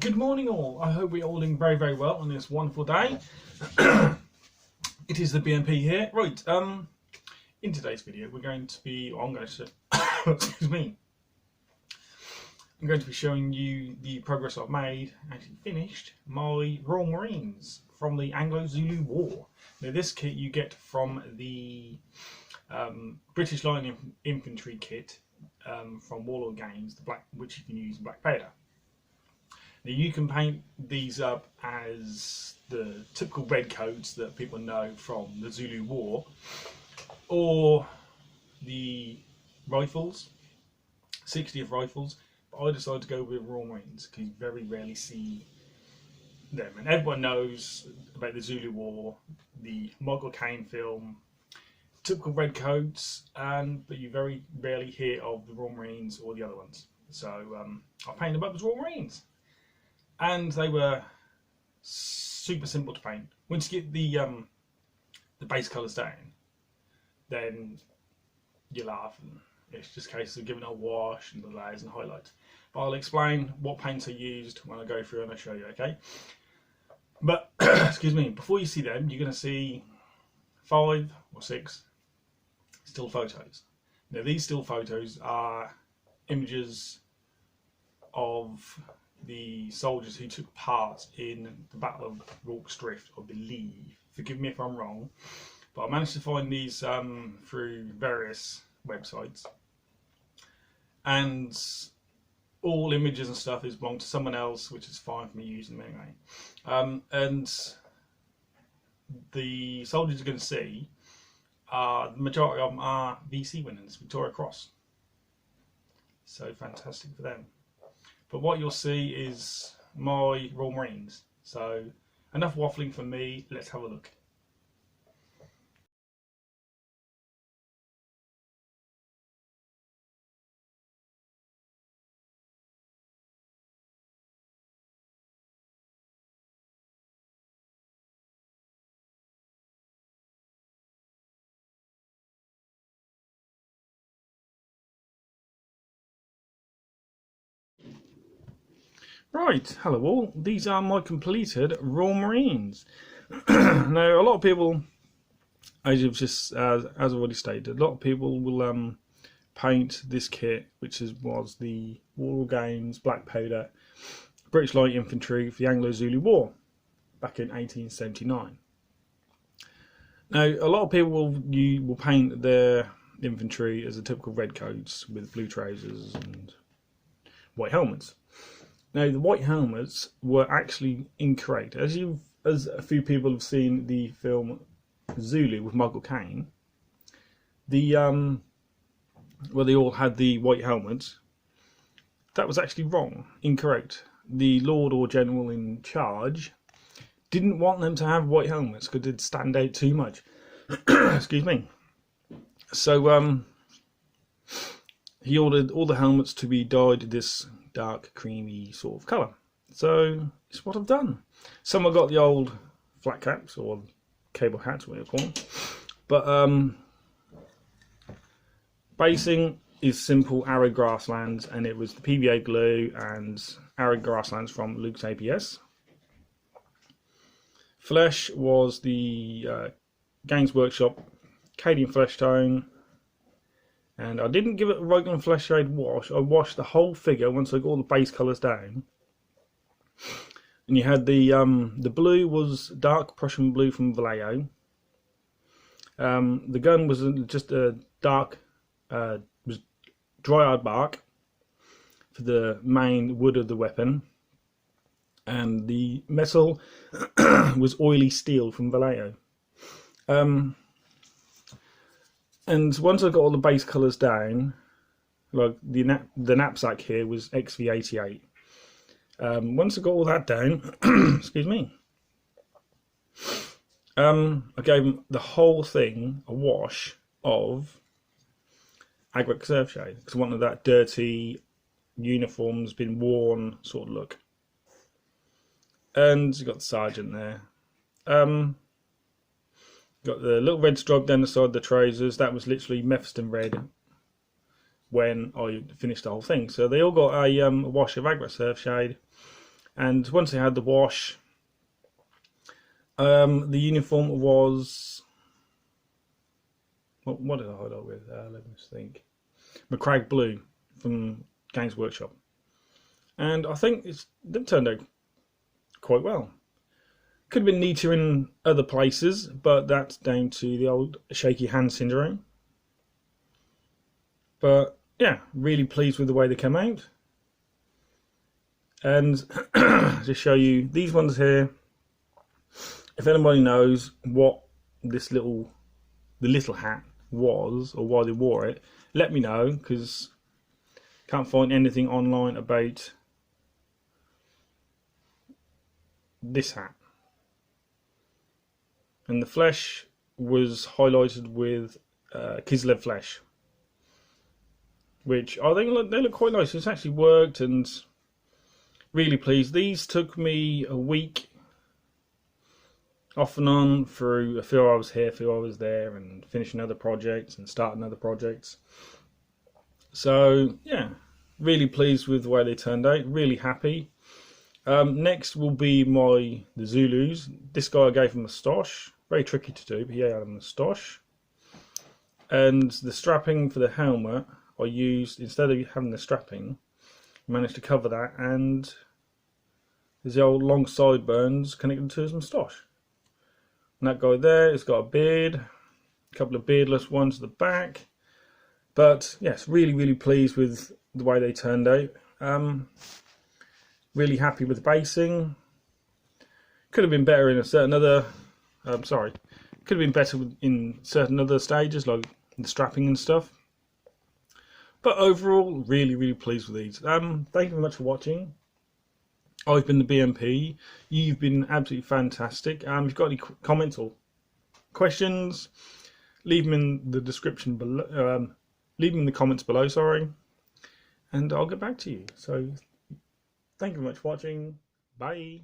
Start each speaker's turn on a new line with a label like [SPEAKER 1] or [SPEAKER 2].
[SPEAKER 1] Good morning all. I hope we're all doing very, very well on this wonderful day. It is the BMP here. Right, in today's video we're going to be, I'm going to excuse me. I'm going to be showing you the progress I've made, actually finished, my Royal Marines from the Anglo Zulu War. Now this kit you get from the British Light Infantry kit from Warlord games, which you can use in Black Powder. Now you can paint these up as the typical red coats that people know from the Zulu War, or the rifles, 60th rifles, but I decided to go with Royal Marines because you very rarely see them. And everyone knows about the Zulu War, the Michael Caine film, typical red coats, but you very rarely hear of the Royal Marines or the other ones. So I painted them up as Royal Marines. And they were super simple to paint. Once you get the base colours down, then you laugh, and it's just a case of giving it a wash and the layers and highlights. But I'll explain what paints I used when I go through and I show you, okay? But excuse me, before you see them, you're going to see 5 or 6 still photos. Now these still photos are images of the soldiers who took part in the Battle of Rorke's Drift, I believe. Forgive me if I'm wrong, but I managed to find these through various websites, and all images and stuff is belong to someone else, which is fine for me using them anyway. And the soldiers you're going to see, the majority of them are VC winners, Victoria Cross. So fantastic for them. But what you'll see is my Royal Marines. So enough waffling from me, let's have a look. Right, hello all. These are my completed Royal Marines. Now, a lot of people, as I've already stated, a lot of people will paint this kit, which was the Warlord Games Black Powder British Light Infantry for the Anglo Zulu War back in 1879. Now, a lot of people will paint their infantry as the typical red coats with blue trousers and white helmets. Now, the white helmets were actually incorrect. As a few people have seen the film Zulu with Michael Caine, where they all had the white helmets, that was actually wrong, incorrect. The Lord or General in charge didn't want them to have white helmets because they'd stand out too much. Excuse me. So he ordered all the helmets to be dyed this dark creamy sort of colour. So it's what I've done. Some have got the old flat caps or cable hats, what you call them. But basing is simple arid grasslands, and it was the PVA glue and arid grasslands from Luke's APS. Flesh was the Games Workshop Cadian Flesh Tone. And I didn't give it a regular flesh shade wash. I washed the whole figure once I got all the base colours down. And you had the blue was dark Prussian blue from Vallejo. The gun was just a dark, was dry-eyed bark for the main wood of the weapon. And the metal was oily steel from Vallejo. And once I got all the base colours down, like the knapsack here was XV88. Once I got all that down, excuse me, I gave the whole thing a wash of Agric Surf Shade because I wanted that dirty, uniform's been worn sort of look. And you got the sergeant there. Got the little red stripe down the side of the trousers. That was literally Mephiston red when I finished the whole thing. So they all got a wash of Agric Surf Shade, And once they had the wash, the uniform was, what did I hide up with? Let me just think. McCrag Blue from Games Workshop, and I think they've turned out quite well. Could have been neater in other places, but that's down to the old shaky hand syndrome. But yeah, really pleased with the way they came out. And to show you these ones here, if anybody knows what this the little hat was or why they wore it, let me know, because can't find anything online about this hat. And the flesh was highlighted with Kislev flesh, which I think they look quite nice. It's actually worked, and really pleased. These took me a week off and on through a few hours here, a few hours there, and finishing other projects and starting other projects. So yeah, really pleased with the way they turned out. Really happy. Next will be the Zulus. This guy I gave him a moustache. Very tricky to do, but he had a moustache. And the strapping for the helmet I used, instead of having the strapping, I managed to cover that, and there's the old long sideburns connected to his moustache. And that guy there has got a beard, a couple of beardless ones at the back. But yes, really pleased with the way they turned out. Really happy with the basing. Could have been better in a certain other. Could have been better in certain other stages, like the strapping and stuff. But overall, really pleased with these. Thank you very much for watching. I've been the BMP. You've been absolutely fantastic. If you've got any comments or questions, leave them in the description below. Leave them in the comments below. And I'll get back to you. So, thank you very much for watching. Bye.